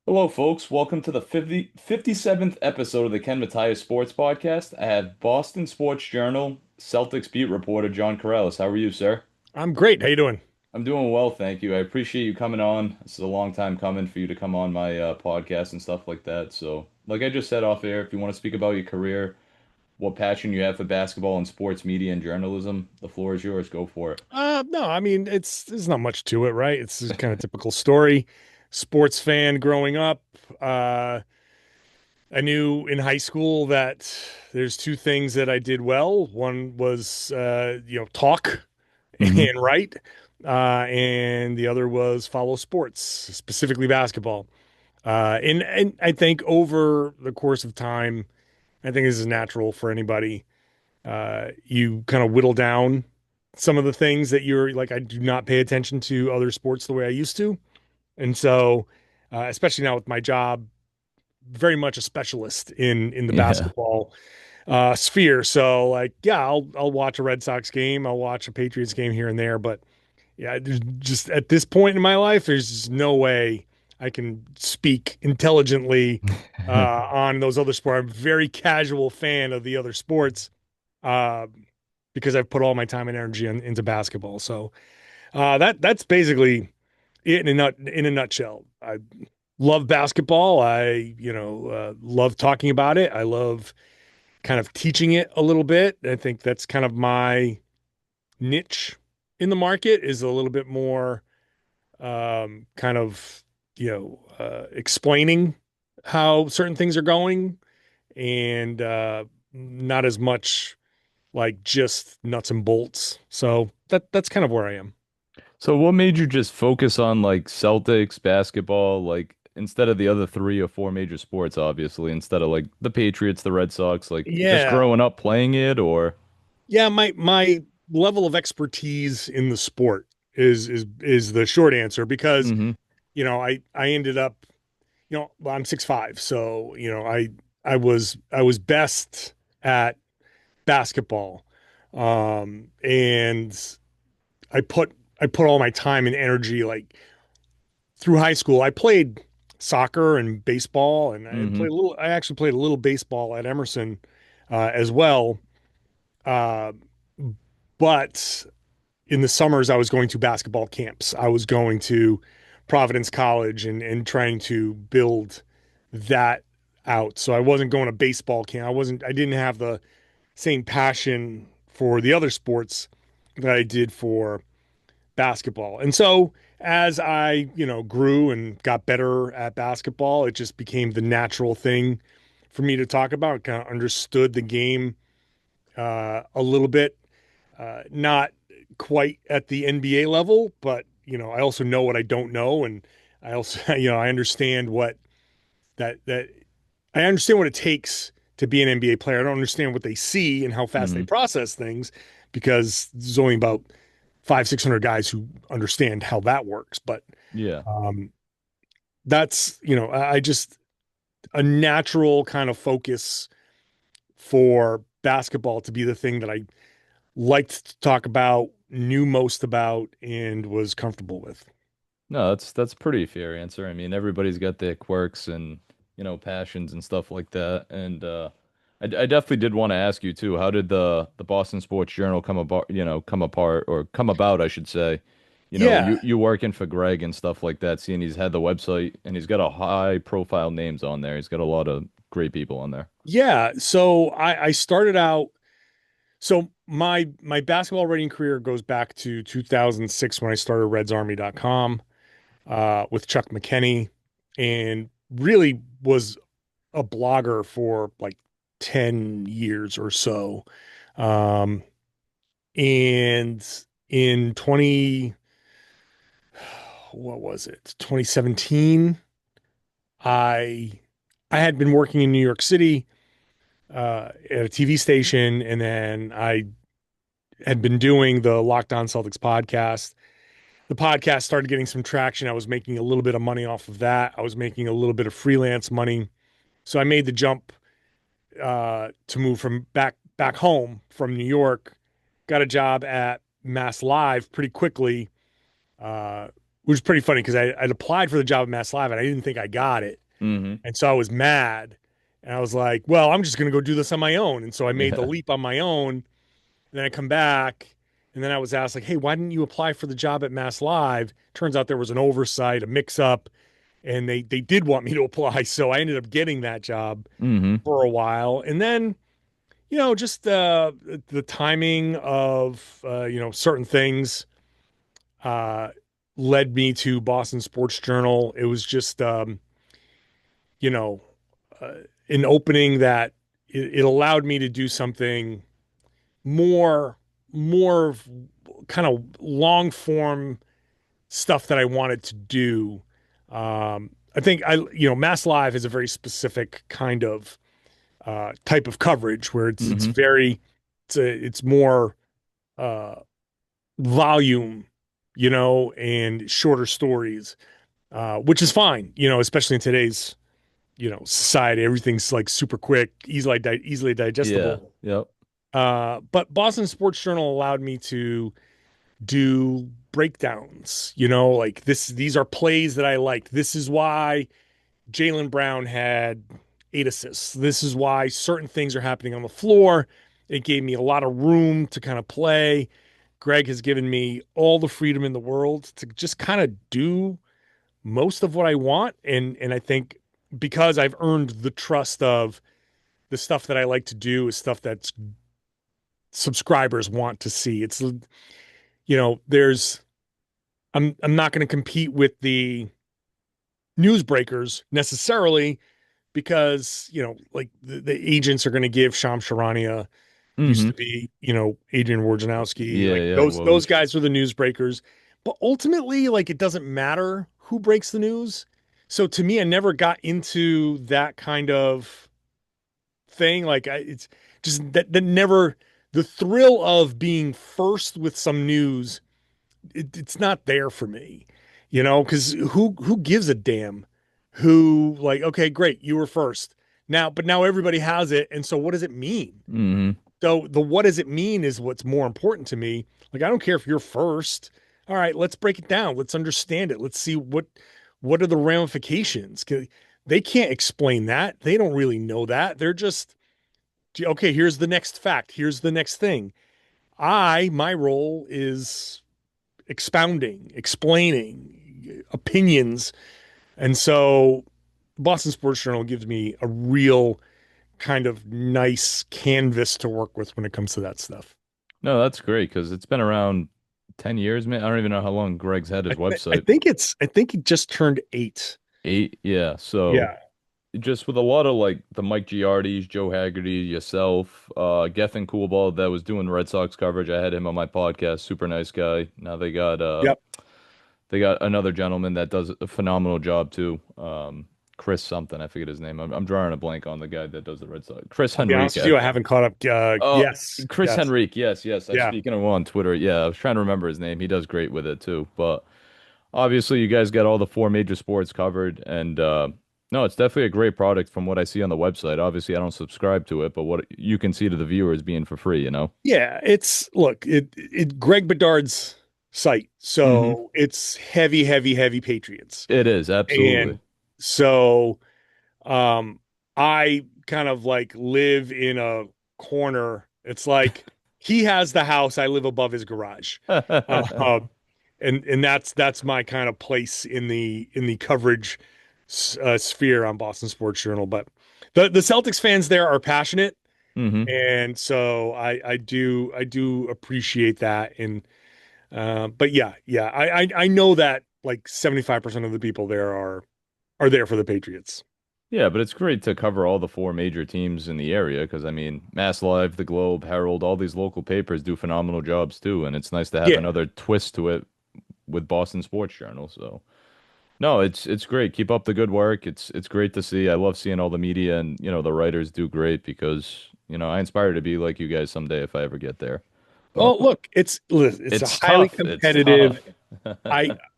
Hello, folks. Welcome to the 57th episode of the Matias Sports Podcast. I have Boston Sports Journal Celtics beat reporter John Karalis. How are you, sir? I'm great. How you doing? I'm doing well, thank you. I appreciate you coming on. This is a long time coming for you to come on my podcast and stuff like that. So, like I just said off air, if you want to speak about your career, what passion you have for basketball and sports media and journalism, the floor is yours. Go for it. No, I mean there's not much to it, right? It's just kind of typical story. Sports fan growing up. Uh, I knew in high school that there's two things that I did well. One was talk Hmm. and write, and the other was follow sports, specifically basketball. And I think over the course of time, I think this is natural for anybody. You kind of whittle down some of the things that you're like, I do not pay attention to other sports the way I used to. And so, especially now with my job, very much a specialist in the Yeah. basketball sphere. So like, yeah, I'll watch a Red Sox game, I'll watch a Patriots game here and there, but yeah, there's just at this point in my life, there's just no way I can speak intelligently on those other sports. I'm a very casual fan of the other sports uh, because I've put all my time and energy into basketball. So that's basically it in a nutshell. I love basketball. I love talking about it. I love kind of teaching it a little bit. I think that's kind of my niche in the market is a little bit more kind of explaining how certain things are going and not as much like just nuts and bolts. So that's kind of where I am. So what made you just focus on like Celtics, basketball, like instead of the other three or four major sports, obviously, instead of like the Patriots, the Red Sox, like just Yeah. growing up playing it or Yeah, my level of expertise in the sport is the short answer because hmm I ended up, well, I'm 6'5", so I was best at basketball. And I put all my time and energy like through high school. I played soccer and baseball, and hmm I actually played a little baseball at Emerson as well. Uh, but in the summers, I was going to basketball camps. I was going to Providence College and trying to build that out. So I wasn't going to baseball camp. I didn't have the same passion for the other sports that I did for basketball. And so as I, grew and got better at basketball, it just became the natural thing for me to talk about. Kind of understood the game a little bit, not quite at the NBA level, but I also know what I don't know, and I also, I understand what that I understand what it takes to be an NBA player. I don't understand what they see and how fast they hmm process things because there's only about 600 guys who understand how that works. But yeah. um, that's, I just a natural kind of focus for basketball to be the thing that I liked to talk about, knew most about, and was comfortable with. No, that's pretty fair answer. I mean, everybody's got their quirks and passions and stuff like that. And I definitely did want to ask you too, how did the Boston Sports Journal come about, come apart or come about, I should say. Yeah. You working for Greg and stuff like that, seeing he's had the website and he's got a high profile names on there. He's got a lot of great people on there. Yeah. So I started out. So my basketball writing career goes back to 2006 when I started redsarmy.com with Chuck McKenney and really was a blogger for like 10 years or so. Um, and in 20, what was it? 2017, I I had been working in New York City at a TV station, and then I had been doing the Locked On Celtics podcast. The podcast started getting some traction. I was making a little bit of money off of that. I was making a little bit of freelance money, so I made the jump to move from back home from New York. Got a job at Mass Live pretty quickly. Uh, was pretty funny because I'd applied for the job at Mass Live and I didn't think I got it. Hmm. And so I was mad. And I was like, well, I'm just going to go do this on my own. And so I made the Yeah. leap on my own. And then I come back and then I was asked, like, hey, why didn't you apply for the job at Mass Live? Turns out there was an oversight, a mix up, and they did want me to apply. So I ended up getting that job Hmm. for a while. And then, just the timing of, certain things uh, led me to Boston Sports Journal. It was just, you know, uh, an opening that it allowed me to do something more, more kind of long form stuff that I wanted to do. I think Mass Live is a very specific kind of type of coverage where it's Hmm. very, it's more uh, volume, and shorter stories, which is fine, especially in today's society. Everything's like super quick, easily Yeah. digestible. Yep. But Boston Sports Journal allowed me to do breakdowns, like these are plays that I liked. This is why Jaylen Brown had 8 assists. This is why certain things are happening on the floor. It gave me a lot of room to kind of play. Greg has given me all the freedom in the world to just kind of do most of what I want. And I think because I've earned the trust of the stuff that I like to do is stuff that subscribers want to see. It's there's I'm not going to compete with the newsbreakers necessarily because like the agents are going to give Sham Charania, used Hmm. to be Adrian Wojnarowski, Yeah, like yeah, those Woj. guys are the newsbreakers, but ultimately like it doesn't matter who breaks the news. So to me, I never got into that kind of thing. Like it's just that never, the thrill of being first with some news, it's not there for me, because who gives a damn who, like, okay, great, you were first now, but now everybody has it. And so what does it mean? Hmm. So the what does it mean is what's more important to me. Like, I don't care if you're first. All right, let's break it down. Let's understand it. Let's see what are the ramifications. 'Cause they can't explain that. They don't really know that. They're just, okay, here's the next fact. Here's the next thing. My role is expounding, explaining opinions. And so Boston Sports Journal gives me a real kind of nice canvas to work with when it comes to that stuff. No, that's great because it's been around 10 years, man. I don't even know how long Greg's had his I website. think it just turned 8. 8, yeah. So Yeah. just with a lot of like the Mike Giardis, Joe Haggerty, yourself, Gethin Coolball that was doing Red Sox coverage. I had him on my podcast. Super nice guy. Now Yep. they got another gentleman that does a phenomenal job too. Chris something, I forget his name. I'm drawing a blank on the guy that does the Red Sox. Chris I'll be honest Henrique. with you, I haven't caught up. Uh, Yes. Chris Yes. Henrique. Yes, yes. I Yeah. speak of him on Twitter. Yeah, I was trying to remember his name. He does great with it too. But obviously, you guys got all the four major sports covered, and no, it's definitely a great product from what I see on the website. Obviously, I don't subscribe to it, but what you can see to the viewers being for free, you know? Yeah. It's look, it Greg Bedard's site. Hmm. So it's heavy, heavy, heavy Patriots. It is, absolutely. And so I kind of like live in a corner. It's like he has the house, I live above his garage. Uh, and that's my kind of place in the coverage sphere on Boston Sports Journal. But the Celtics fans there are passionate, Hmm. and so I do appreciate that. And but yeah, I know that like 75% of the people there are there for the Patriots. Yeah, but it's great to cover all the four major teams in the area because, I mean, Mass Live, The Globe, Herald, all these local papers do phenomenal jobs too, and it's nice to have Yeah. another twist to it with Boston Sports Journal. So, no, it's great. Keep up the good work. It's great to see. I love seeing all the media and, the writers do great because, I aspire to be like you guys someday if I ever get there. Oh, But look, it's a it's highly tough. It's competitive. tough.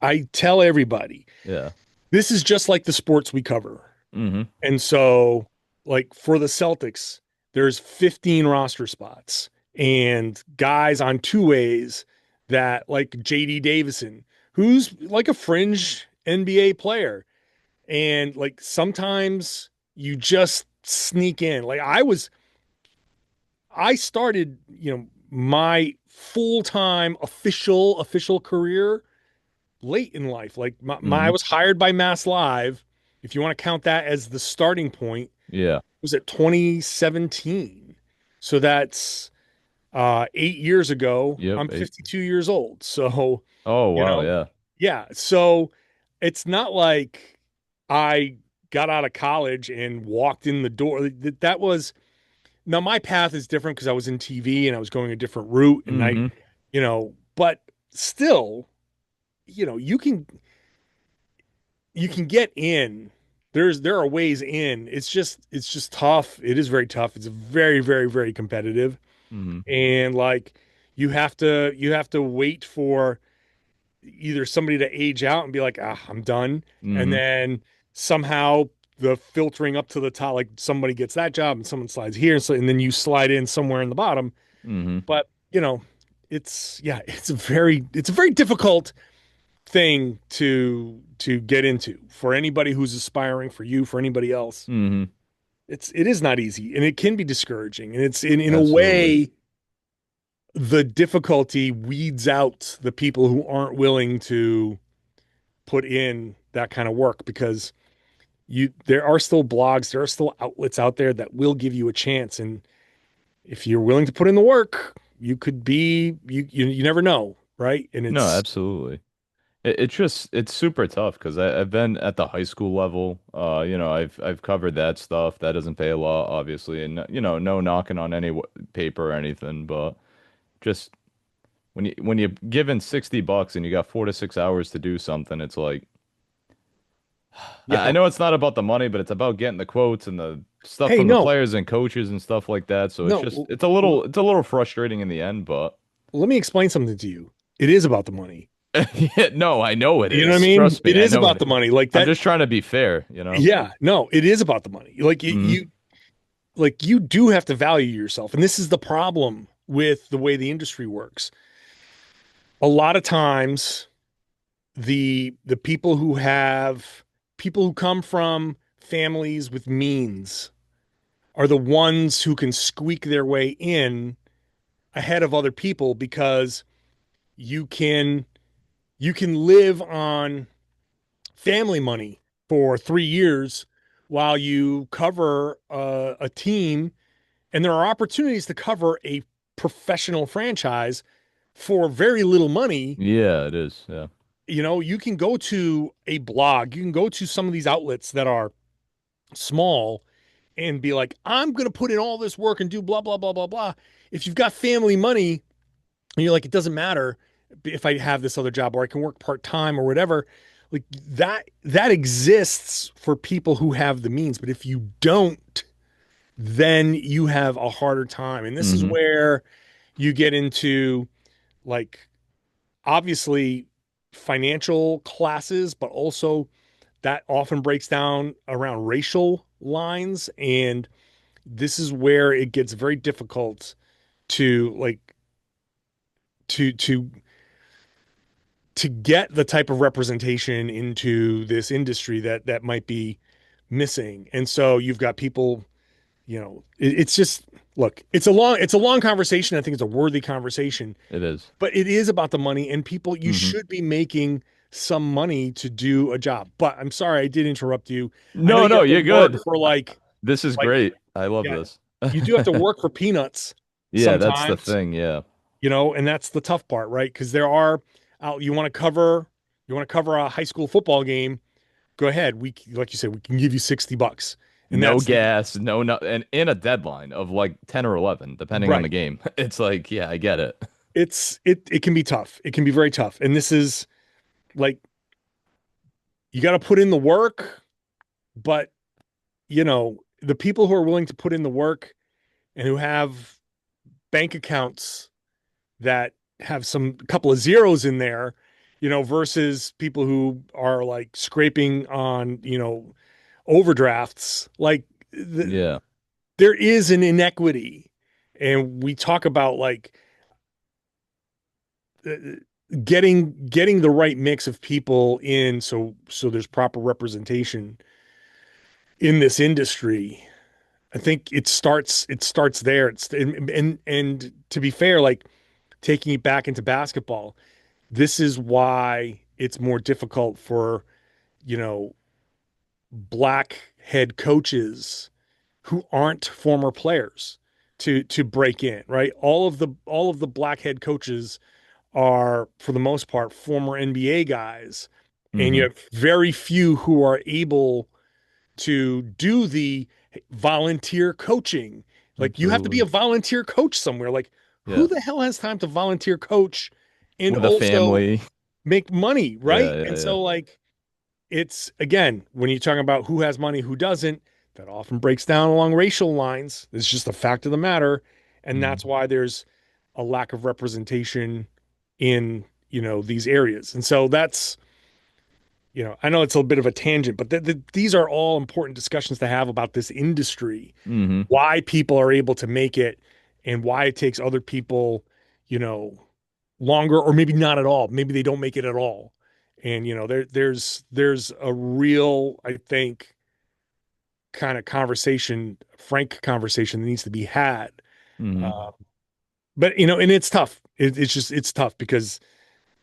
I tell everybody Yeah. this is just like the sports we cover. Hmm. And so, like for the Celtics, there's 15 roster spots and guys on two ways that, like JD Davison, who's like a fringe NBA player. And like sometimes you just sneak in. I started, my full-time official career late in life. Like I Hmm. was hired by Mass Live, if you want to count that as the starting point, Yeah. was at 2017. So that's 8 years ago. Yep. I'm 52 years old. So, Oh, you wow. know, Yeah. yeah. So it's not like I got out of college and walked in the door. That was now my path is different because I was in TV and I was going a different route and Hmm. but still, you know, you can get in. There are ways in. It's just tough. It is very tough. It's very competitive. Hmm. And like you have to wait for either somebody to age out and be like, I'm done. And Hmm. then somehow the filtering up to the top, like somebody gets that job and someone slides here. And then you slide in somewhere in the bottom. Hmm. But, yeah, it's a very difficult thing to get into for anybody who's aspiring, for you, for anybody else. Hmm. It is not easy and it can be discouraging. And it's in a Absolutely. way, the difficulty weeds out the people who aren't willing to put in that kind of work because there are still blogs, there are still outlets out there that will give you a chance. And if you're willing to put in the work, you could be you never know, right? And No, it's absolutely. It's super tough because I've been at the high school level. I've covered that stuff. That doesn't pay a lot, obviously, and no knocking on any paper or anything, but just when you're given $60 and you got 4 to 6 hours to do something, it's like I yeah. know it's not about the money, but it's about getting the quotes and the stuff Hey, from the no, players and coaches and stuff like that. So no. it's a little frustrating in the end, but Let me explain something to you. It is about the money. yeah, no, I know it You know what I is. mean? Trust It me, I is know about it. the money. Like I'm that. just trying to be fair, you know? Yeah, no, it is about the money. Hmm. Like you do have to value yourself. And this is the problem with the way the industry works. A lot of times the people who come from families with means are the ones who can squeak their way in ahead of other people because you can you can live on family money for 3 years while you cover a team, and there are opportunities to cover a professional franchise for very little money. Yeah, it is. Yeah. You can go to a blog, you can go to some of these outlets that are small and be like, I'm going to put in all this work and do blah, blah, blah, blah, blah. If you've got family money and you're like, it doesn't matter if I have this other job or I can work part time or whatever, like that exists for people who have the means. But if you don't, then you have a harder time. And this is Hmm. where you get into like obviously financial classes, but also that often breaks down around racial lines. And this is where it gets very difficult to like to to get the type of representation into this industry that might be missing. And so you've got people, it's just look, it's a long conversation. I think it's a worthy conversation, It is. but it is about the money and people. You Hmm. should be making some money to do a job. But I'm sorry I did interrupt you. I know No, you no, have to you're work good. for This is like great. I love yeah, this. you do have to work for peanuts Yeah, that's the sometimes, thing. Yeah. and that's the tough part, right? Because there are you want to cover a high school football game, go ahead. Like you said, we can give you $60. And No that's the gas, no, and in a deadline of like 10 or 11, depending on the right. game. It's like, yeah, I get it. It can be tough. It can be very tough. And this is like you got to put in the work, but the people who are willing to put in the work and who have bank accounts that have some couple of zeros in there, versus people who are like scraping on, overdrafts. Like Yeah. there is an inequity. And we talk about like getting the right mix of people in, so there's proper representation in this industry. I think it starts there. And to be fair, like taking it back into basketball, this is why it's more difficult for, you know, black head coaches who aren't former players to break in, right? All of the black head coaches are, for the most part, former NBA guys, and you Hmm. have very few who are able to do the volunteer coaching. Like you have to be Absolutely. a volunteer coach somewhere. Like who Yeah. the hell has time to volunteer coach and With a also family. make money, right? Yeah, And yeah, so like it's again, when you're talking about who has money, who doesn't, that often breaks down along racial lines. It's just a fact of the matter. And yeah. that's why there's a lack of representation in, these areas. And so that's, I know it's a bit of a tangent, but these are all important discussions to have about this industry, Hmm. why people are able to make it and why it takes other people, you know, longer or maybe not at all. Maybe they don't make it at all. And there's a real, I think, kind of conversation, frank conversation that needs to be had. Hmm. Uh, but and it's tough. It's tough because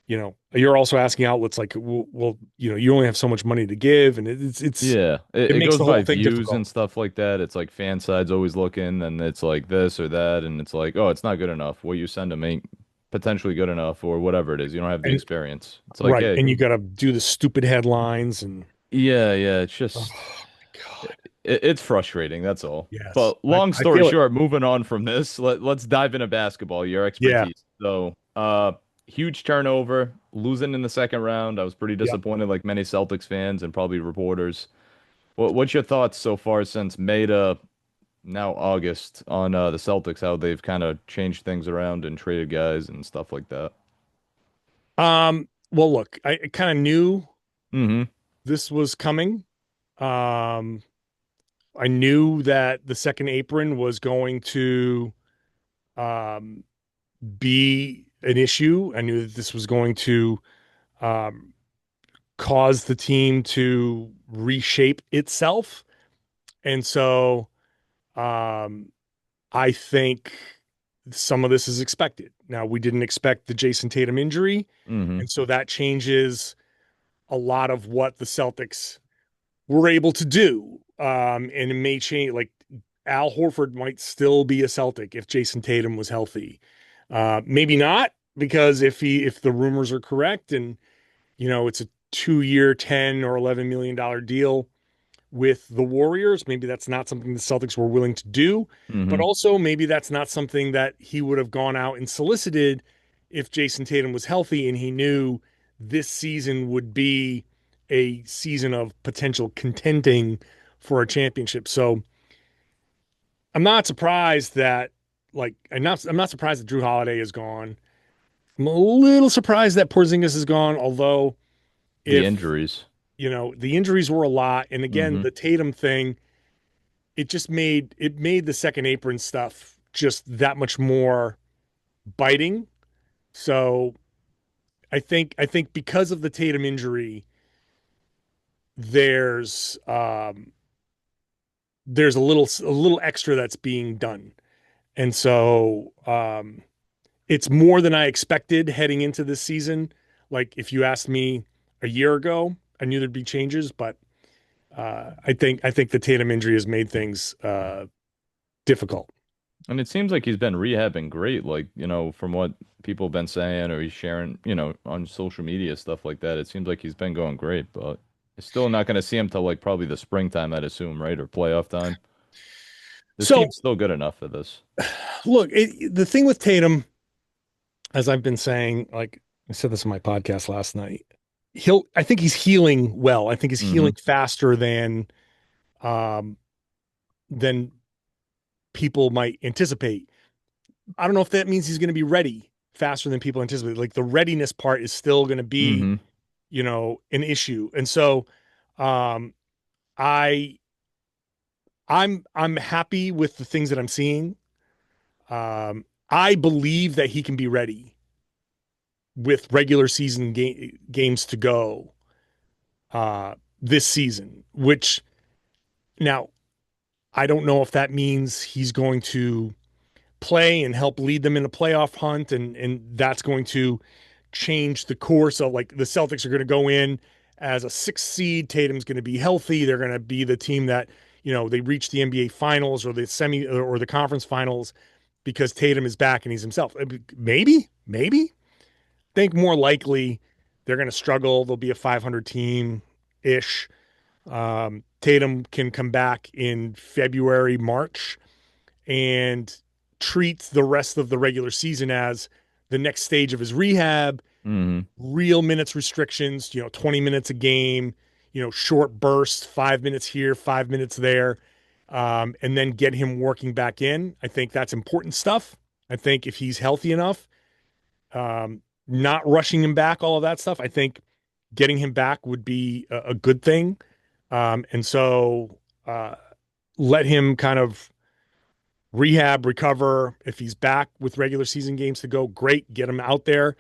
you're also asking outlets like, well, you only have so much money to give, and Yeah, it it makes goes the by whole thing views difficult. and stuff like that. It's like fan side's always looking, and it's like this or that, and it's like, oh, it's not good enough. What you send them ain't potentially good enough, or whatever it is. You don't have the And experience. It's like, right, hey, and you got to do the stupid headlines, and yeah, yeah. It's oh just my God, it's frustrating. That's all. yes, But I long I story feel it. short, moving on from this, let's dive into basketball. Your Yeah, expertise. So, huge turnover, losing in the second round. I was pretty yeah. disappointed, like many Celtics fans and probably reporters. What's your thoughts so far since May to now August on the Celtics, how they've kind of changed things around and traded guys and stuff like that? Well, look, I kind of knew Hmm. this was coming. Um, I knew that the second apron was going to um, be an issue. I knew that this was going to um, cause the team to reshape itself. And so um, I think some of this is expected. Now, we didn't expect the Jason Tatum injury. Hmm. And so that changes a lot of what the Celtics were able to do. And it may change, like Al Horford might still be a Celtic if Jason Tatum was healthy. Maybe not, because if the rumors are correct and it's a 2-year, 10 or $11 million deal with the Warriors, maybe that's not something the Celtics were willing to do. But Hmm. also maybe that's not something that he would have gone out and solicited if Jason Tatum was healthy and he knew this season would be a season of potential contending for a championship. So I'm not surprised that I'm not surprised that Drew Holiday is gone. I'm a little surprised that Porzingis is gone, although The if injuries. the injuries were a lot, and again, Hmm. the Tatum thing, it made the second apron stuff just that much more biting. So I think because of the Tatum injury, there's um there's a little extra that's being done. And so it's more than I expected heading into this season. Like if you asked me a year ago, I knew there'd be changes, but I think the Tatum injury has made things difficult. And it seems like he's been rehabbing great, like, from what people have been saying or he's sharing, on social media, stuff like that. It seems like he's been going great, but it's still not going to see him till like probably the springtime, I'd assume, right? Or playoff time. This So team's still good enough for this. look, the thing with Tatum, as I've been saying, like I said this on my podcast last night, I think he's healing well. I think he's Hmm. healing faster um, than people might anticipate. I don't know if that means he's going to be ready faster than people anticipate. Like the readiness part is still going to be, Hmm. an issue. And so, um, I, I'm happy with the things that I'm seeing. I believe that he can be ready. with regular season games to go this season, which now I don't know if that means he's going to play and help lead them in a playoff hunt, and that's going to change the course of like the Celtics are going to go in as a sixth seed. Tatum's going to be healthy. They're going to be the team that they reach the NBA finals or the semi or the conference finals because Tatum is back and he's himself. Maybe. Think more likely they're going to struggle. They'll be a 500 team ish. Tatum can come back in February, March, and treats the rest of the regular season as the next stage of his rehab, Hmm. real minutes restrictions, 20 minutes a game, short bursts, 5 minutes here, 5 minutes there, and then get him working back in. I think that's important stuff. I think if he's healthy enough, not rushing him back, all of that stuff, I think getting him back would be a good thing. And so let him kind of rehab, recover. If he's back with regular season games to go, great, get him out there.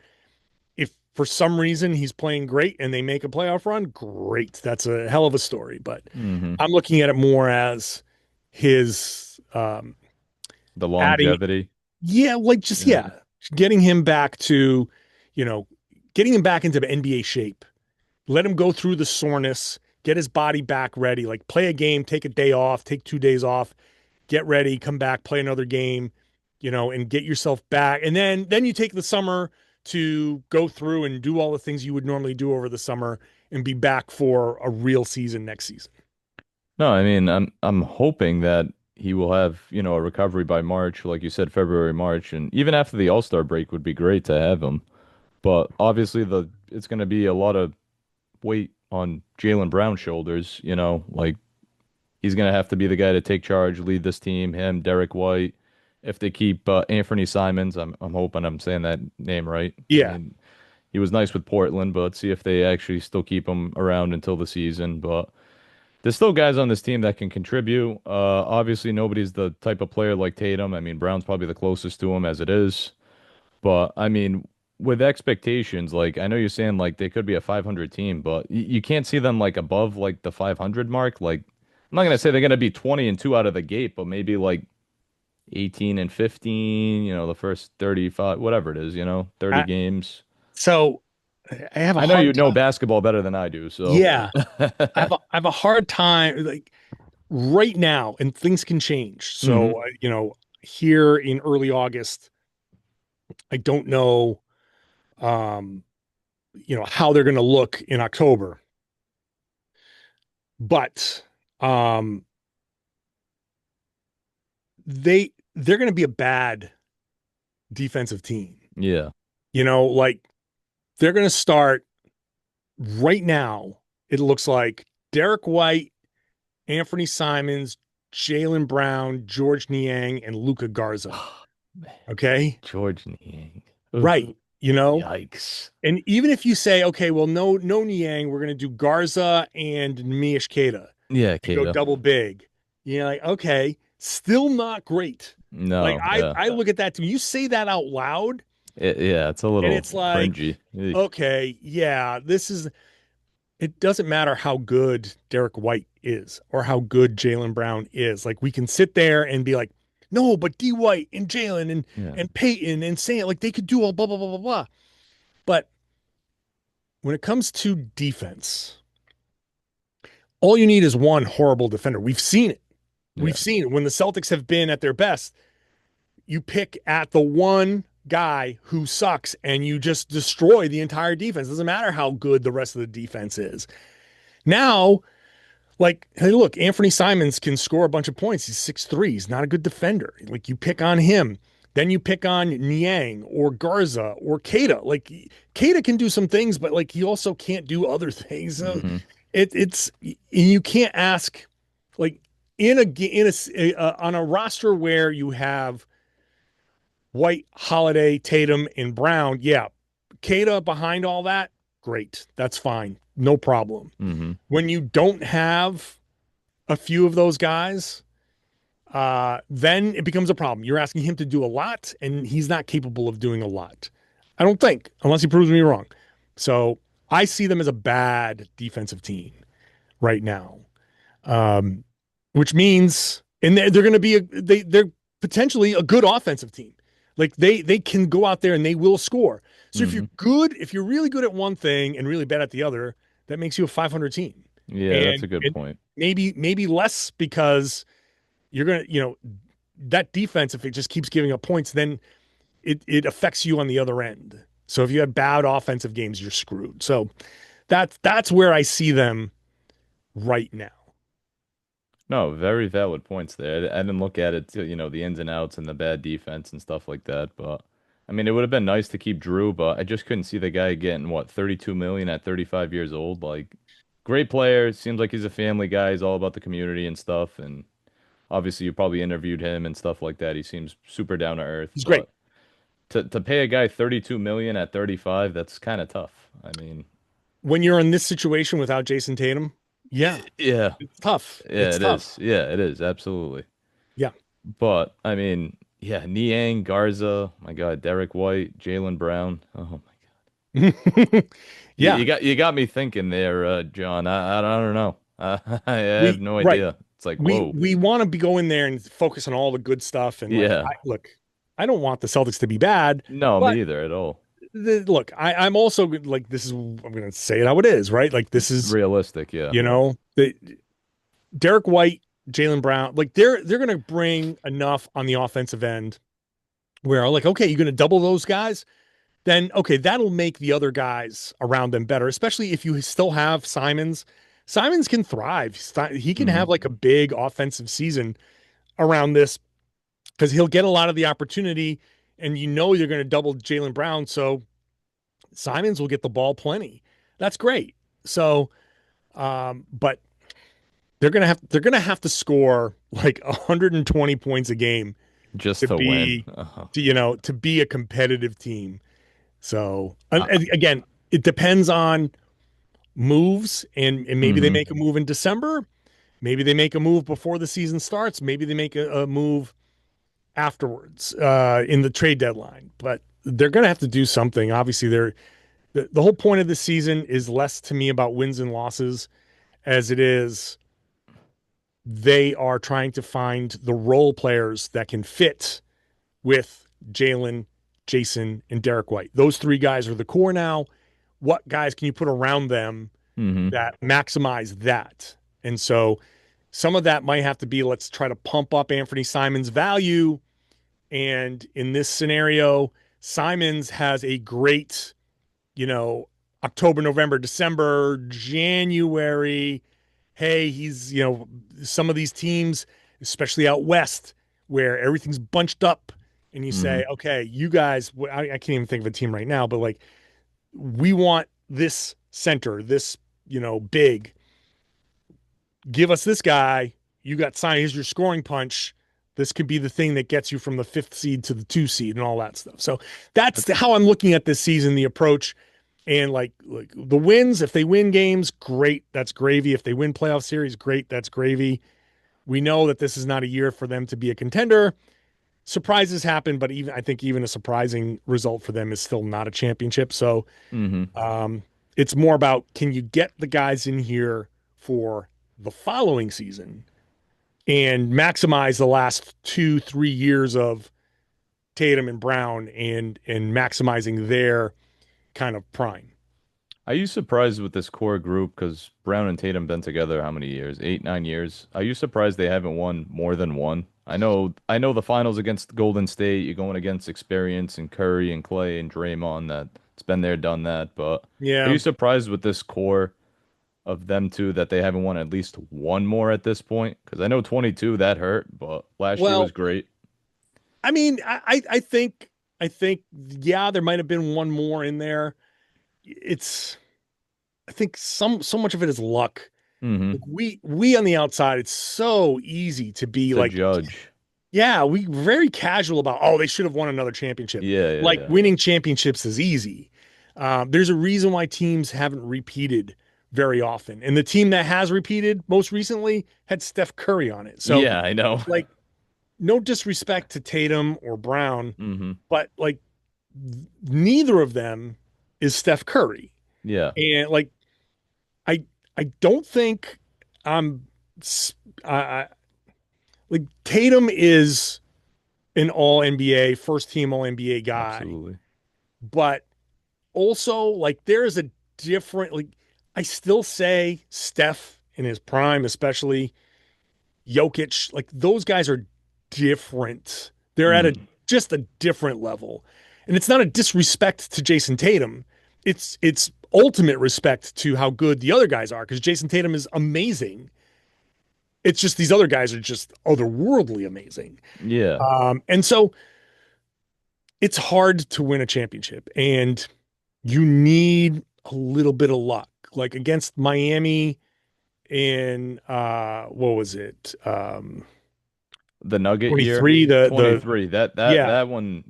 If for some reason he's playing great and they make a playoff run, great. That's a hell of a story. But Hmm. I'm looking at it more as his The adding, longevity. yeah, like just, Yeah. yeah, getting him back to, you know, getting him back into the NBA shape. Let him go through the soreness, get his body back ready, like play a game, take a day off, take 2 days off, get ready, come back, play another game, and get yourself back. And then you take the summer to go through and do all the things you would normally do over the summer and be back for a real season next season. No, I mean, I'm hoping that he will have, a recovery by March, like you said, February, March, and even after the All-Star break would be great to have him. But obviously it's going to be a lot of weight on Jaylen Brown's shoulders, like he's going to have to be the guy to take charge, lead this team, him, Derek White. If they keep Anthony Simons, I'm hoping I'm saying that name right. I Yeah. mean, he was nice with Portland, but see if they actually still keep him around until the season. But there's still guys on this team that can contribute. Obviously, nobody's the type of player like Tatum. I mean, Brown's probably the closest to him as it is. But I mean, with expectations, like I know you're saying like they could be a 500 team, but you can't see them like above like the 500 mark. Like I'm not gonna say they're gonna be 20-2 out of the gate, but maybe like 18-15. The first 35, whatever it is. 30 I, games. so I have a I know you hard know time. basketball better than I do, so. Yeah. I have a hard time like right now, and things can change. Hmm. So, here in early August, I don't know, um, how they're going to look in October, but um, they're going to be a bad defensive team. Yeah. Like they're going to start right now. It looks like Derek White, Anthony Simons, Jaylen Brown, George Niang, and Luka Garza. Okay, George Niang. Oof. right. You know, Yikes. and even if you say, okay, well, no Niang, we're going to do Garza and Mish Kata Yeah, and go Kato. double big. Like, okay, still not great. Like No, I yeah. I look at that to me, you say that out loud, Yeah, it's a and little it's like, cringy. Eek. okay, yeah, it doesn't matter how good Derek White is or how good Jaylen Brown is. Like we can sit there and be like, no, but D White and Jaylen and Yeah. and Peyton and Sam, like they could do all blah blah blah blah blah. But when it comes to defense, all you need is one horrible defender. We've seen it. We've Yeah. seen it when the Celtics have been at their best. You pick at the one guy who sucks and you just destroy the entire defense. Doesn't matter how good the rest of the defense is. Now, like, hey, look, Anthony Simons can score a bunch of points. He's 6'3". He's not a good defender. Like, you pick on him. Then you pick on Niang or Garza or Kata. Like, Kata can do some things, but like he also can't do other things. So Hmm. it's you can't ask like on a roster where you have White, Holiday, Tatum, and Brown. Yeah, Kata behind all that, great. That's fine. No problem. Hmm. When you don't have a few of those guys, then it becomes a problem. You're asking him to do a lot, and he's not capable of doing a lot. I don't think, unless he proves me wrong. So I see them as a bad defensive team right now, um, which means, and they're going to be they're potentially a good offensive team. Like they can go out there and they will score. So if you're Hmm. good, if you're really good at one thing and really bad at the other, that makes you a 500 team. Yeah, that's a good And point. maybe less because you're gonna that defense, if it just keeps giving up points, then it affects you on the other end. So if you have bad offensive games, you're screwed. So that's where I see them right now. No, very valid points there. I didn't look at it, the ins and outs and the bad defense and stuff like that. But I mean, it would have been nice to keep Drew, but I just couldn't see the guy getting what, 32 million at 35 years old. Like, great player. Seems like he's a family guy. He's all about the community and stuff. And obviously, you probably interviewed him and stuff like that. He seems super down to earth. He's great. But to pay a guy 32 million at 35, that's kind of tough. I mean, When you're in this situation without Jason Tatum, yeah, yeah, it's tough. yeah, It's it tough. is. Yeah, it is. Absolutely. Yeah. But I mean, yeah, Niang, Garza, my God, Derek White, Jalen Brown. Oh my God, you, Yeah. you got me thinking there, John. I don't know. I have We no right. idea. It's like, We whoa, we want to be go in there and focus on all the good stuff and like yeah, I look, I don't want the Celtics to be bad, no, but me either at all. look, I'm also like this is I'm going to say it how it is, right? Like this is, Realistic, yeah. the Derek White, Jalen Brown, like they're going to bring enough on the offensive end where like okay, you're going to double those guys, then okay, that'll make the other guys around them better, especially if you still have Simons. Simons can thrive. He can Hmm. have like a big offensive season around this because he'll get a lot of the opportunity, and you're going to double Jalen Brown, so Simons will get the ball plenty. That's great. So, but they're gonna have to score like 120 points a game Just to to win. be to be a competitive team. So and again, it depends on moves, and maybe they Hmm. make a move in December. Maybe they make a move before the season starts. Maybe they make a move afterwards in the trade deadline. But they're going to have to do something. Obviously, the whole point of this season is less to me about wins and losses as it is they are trying to find the role players that can fit with Jalen, Jason, and Derek White. Those three guys are the core now. What guys can you put around them Hmm. that maximize that? And so some of that might have to be let's try to pump up Anthony Simon's value. And in this scenario, Simons has a great, you know, October, November, December, January. Hey, he's, some of these teams, especially out west, where everything's bunched up, and you Hmm. say, okay, you guys, I can't even think of a team right now, but like, we want this center, this, big. Give us this guy. You got signed. Here's your scoring punch. This could be the thing that gets you from the fifth seed to the two seed and all that stuff. So that's how I'm looking at this season, the approach. And like the wins, if they win games, great. That's gravy. If they win playoff series, great. That's gravy. We know that this is not a year for them to be a contender. Surprises happen, but even I think even a surprising result for them is still not a championship. So Hmm. um, it's more about can you get the guys in here for the following season and maximize the last 2, 3 years of Tatum and Brown and maximizing their kind of prime. Are you surprised with this core group? Because Brown and Tatum been together how many years? 8, 9 years. Are you surprised they haven't won more than one? I know the finals against Golden State, you're going against experience and Curry and Clay and Draymond that it's been there, done that. But are Yeah. you surprised with this core of them two that they haven't won at least one more at this point? Because I know 22 that hurt, but last year was Well, great. I mean, I think yeah, there might have been one more in there. It's I think so much of it is luck. Hmm. Like, we on the outside, it's so easy to be To like, judge. yeah, we very casual about, oh, they should have won another championship. Yeah, yeah, Like yeah. winning championships is easy. There's a reason why teams haven't repeated very often. And the team that has repeated most recently had Steph Curry on it. So, Yeah, I know. like, no disrespect to Tatum or Brown, Hmm. but like neither of them is Steph Curry. Yeah, And like I I don't think I'm I like Tatum is an all NBA, first team all NBA guy, absolutely. but also like there is a different like I still say Steph in his prime, especially Jokic, like those guys are different. They're at a Hmm. just a different level. And it's not a disrespect to Jason Tatum. It's ultimate respect to how good the other guys are because Jason Tatum is amazing. It's just these other guys are just otherworldly amazing. Yeah. And so it's hard to win a championship and you need a little bit of luck. Like against Miami in what was it? The Nugget year, 23, the 23. yeah,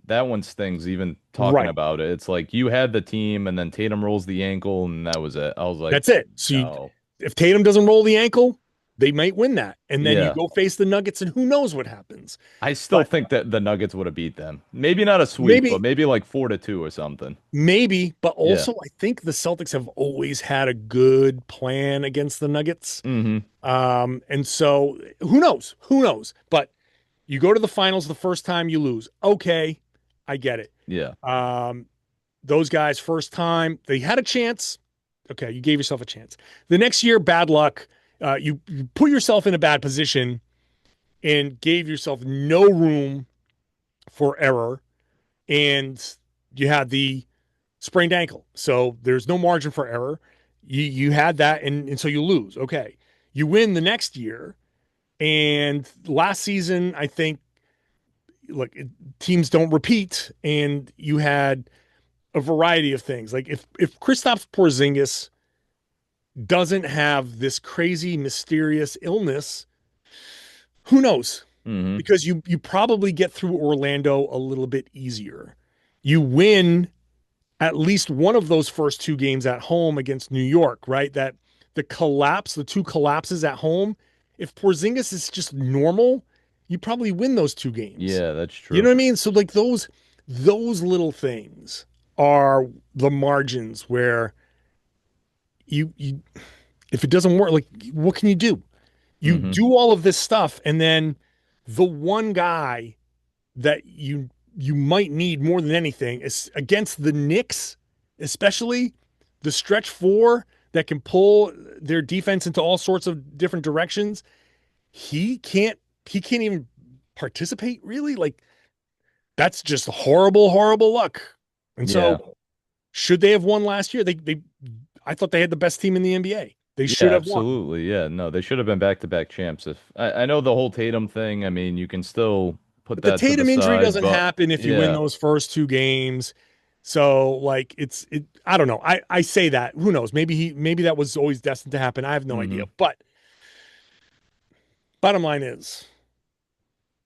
That one stings even talking right. about it. It's like you had the team and then Tatum rolls the ankle and that was it. I was like, That's it. So no. if Tatum doesn't roll the ankle, they might win that. And then you Yeah. go face the Nuggets and who knows what happens. I still But think that the Nuggets would have beat them. Maybe not a sweep, but maybe maybe like 4-2 or something. but Yeah. also I think the Celtics have always had a good plan against the Nuggets. Hmm. And so who knows? Who knows? But you go to the finals the first time you lose. Okay, I get it. Yeah. Um, those guys first time they had a chance. Okay, you gave yourself a chance. The next year, bad luck. You put yourself in a bad position and gave yourself no room for error, and you had the sprained ankle, so there's no margin for error. You had that, and so you lose. Okay, you win the next year, and last season I think look teams don't repeat, and you had a variety of things. Like if Kristaps Porzingis doesn't have this crazy mysterious illness, who knows? Hmm. Because you probably get through Orlando a little bit easier. You win at least one of those first two games at home against New York, right? That the two collapses at home. If Porzingis is just normal, you probably win those two games. Yeah, that's You know true. what I mean? So like those little things are the margins where you if it doesn't work, like what can you do? You Hmm. do all of this stuff, and then the one guy that you might need more than anything is against the Knicks, especially the stretch four that can pull their defense into all sorts of different directions. He can't he can't even participate really. Like that's just horrible, horrible luck. And Yeah. so should they have won last year? They I thought they had the best team in the NBA. They Yeah, should have won. absolutely. Yeah, no, they should have been back-to-back champs. If I know the whole Tatum thing, I mean, you can still put But the that to the Tatum injury side, doesn't but happen if you win yeah. those first two games. So like it I don't know. I say that. Who knows? Maybe that was always destined to happen. I have no idea. Hmm. But bottom line is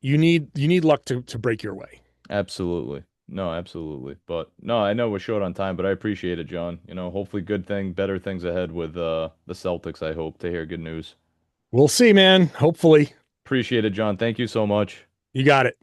you need luck to break your way. Absolutely. No, absolutely. But no, I know we're short on time, but I appreciate it, John. Hopefully better things ahead with the Celtics, I hope to hear good news. We'll see, man. Hopefully. Appreciate it, John. Thank you so much. You got it.